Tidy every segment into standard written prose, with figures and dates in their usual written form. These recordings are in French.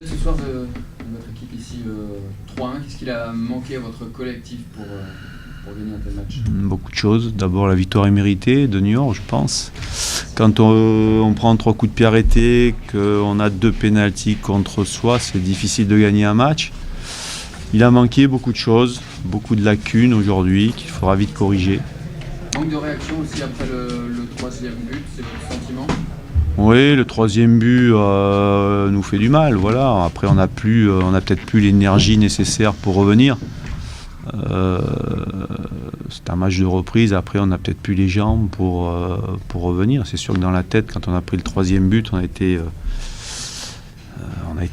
Ce soir de notre équipe ici 3-1, qu'est-ce qu'il a manqué à votre collectif pour gagner un tel match? Beaucoup de choses. D'abord la victoire est méritée de Niort, je pense. Quand on prend 3 coups de pied arrêtés, qu'on a 2 pénaltys contre soi, c'est difficile de gagner un match. Il a manqué beaucoup de choses, beaucoup de lacunes aujourd'hui qu'il faudra vite corriger. Manque de réaction aussi après le troisième but, c'est votre sentiment? Oui, le troisième but nous fait du mal. Voilà. Après, on n'a peut-être plus l'énergie nécessaire pour revenir. C'est un match de reprise. Après, on n'a peut-être plus les jambes pour revenir. C'est sûr que dans la tête, quand on a pris le troisième but, on a été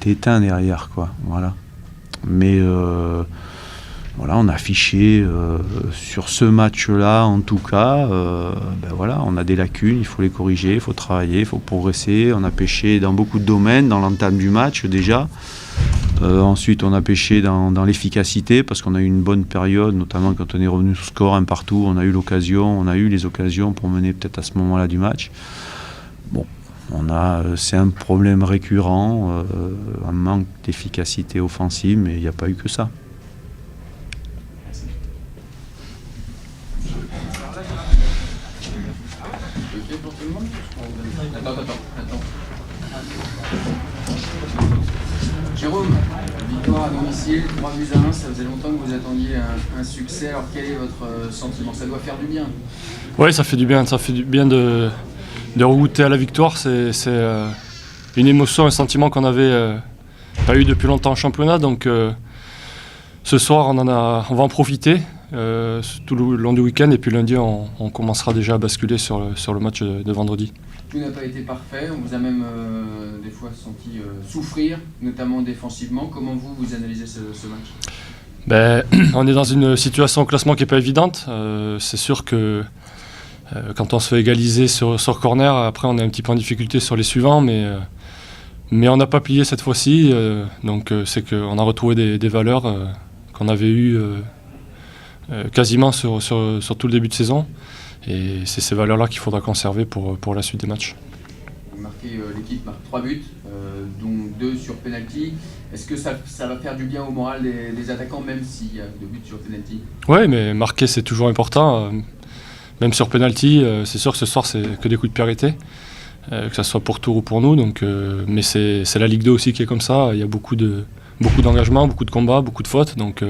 éteint derrière, quoi. Voilà. Mais voilà, on a affiché sur ce match-là, en tout cas, voilà, on a des lacunes, il faut les corriger, il faut travailler, il faut progresser. On a pêché dans beaucoup de domaines, dans l'entame du match déjà. Ensuite, on a pêché dans l'efficacité parce qu'on a eu une bonne période, notamment quand on est revenu sous score un partout. On a eu les occasions pour mener peut-être à ce moment-là du match. Bon, c'est un problème récurrent, un manque d'efficacité offensive, mais il n'y a pas eu que ça. Pour tout le monde? Attends. Jérôme, victoire à domicile, 3-1, ça faisait longtemps que vous attendiez un succès. Alors quel est votre sentiment? Ça doit faire du bien. Oui, ça fait du bien de regoûter à la victoire. C'est une émotion, un sentiment qu'on n'avait pas eu depuis longtemps en championnat. Donc ce soir, on va en profiter tout le long du week-end. Et puis lundi, on commencera déjà à basculer sur le match de vendredi. Tout n'a pas été parfait, on vous a même des fois senti souffrir, notamment défensivement. Comment vous analysez ce match? On est dans une situation au classement qui n'est pas évidente. C'est sûr que quand on se fait égaliser sur corner, après on est un petit peu en difficulté sur les suivants, mais on n'a pas plié cette fois-ci. Donc c'est qu'on a retrouvé des valeurs qu'on avait eues quasiment sur tout le début de saison. Et c'est ces valeurs-là qu'il faudra conserver pour la suite des matchs. L'équipe marque 3 buts, dont 2 sur penalty. Est-ce que ça va faire du bien au moral des attaquants, même s'il y a 2 buts sur penalty? Oui, mais marquer c'est toujours important. Même sur penalty, c'est sûr que ce soir c'est que des coups de pied arrêtés, que ce soit pour Tours ou pour nous. Donc, mais c'est la Ligue 2 aussi qui est comme ça. Il y a beaucoup d'engagement, beaucoup de combats, beaucoup de fautes. Donc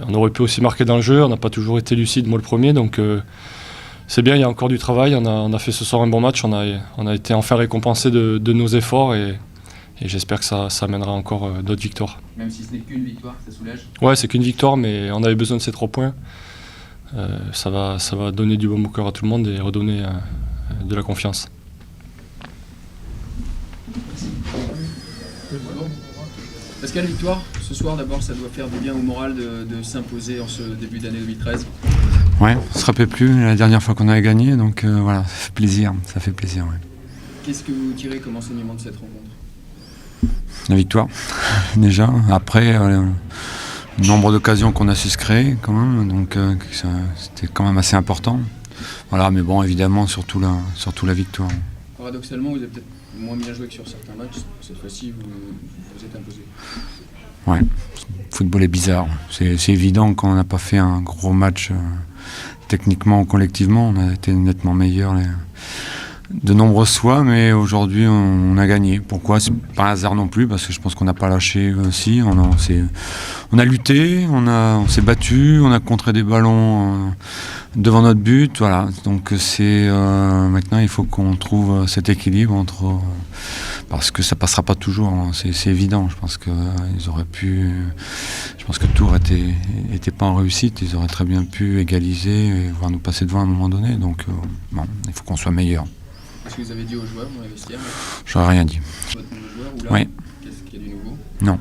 on aurait pu aussi marquer dans le jeu, on n'a pas toujours été lucide, moi le premier, donc c'est bien, il y a encore du travail, on a fait ce soir un bon match, on a été enfin récompensé de nos efforts et j'espère que ça amènera encore d'autres victoires. Même si ce n'est qu'une victoire, ça soulage? Ouais, c'est qu'une victoire, mais on avait besoin de ces 3 points. Ça va donner du bon au cœur à tout le monde et redonner de la confiance. Pascal, victoire ce soir, d'abord ça doit faire du bien au moral de s'imposer en ce début d'année 2013. Ouais, on se rappelle plus la dernière fois qu'on avait gagné, donc voilà, ça fait plaisir. Ouais. Qu'est-ce que vous tirez comme enseignement de cette rencontre? La victoire, déjà. Après, le nombre d'occasions qu'on a su se créer quand même, donc c'était quand même assez important. Voilà, mais bon, évidemment, surtout la victoire. Paradoxalement, vous avez peut-être moins bien joué que sur certains matchs. Cette fois-ci, vous êtes imposé. Ouais, le football est bizarre. C'est évident qu'on n'a pas fait un gros match techniquement ou collectivement. On a été nettement meilleurs de nombreuses fois, mais aujourd'hui, on a gagné. Pourquoi? C'est pas un hasard non plus, parce que je pense qu'on n'a pas lâché aussi. On a lutté, on s'est battu, on a contré des ballons devant notre but. Voilà. Donc maintenant, il faut qu'on trouve cet équilibre entre... parce que ça passera pas toujours, hein. C'est évident. Je pense que Tours était pas en réussite. Ils auraient très bien pu égaliser et voire nous passer devant à un moment donné. Donc il faut qu'on soit meilleur. Est-ce que vous avez dit aux joueurs dans les vestiaires? J'aurais rien dit. Votre nouveau joueur ou là? Oui. Qu'est-ce qu'il y a du nouveau? Non.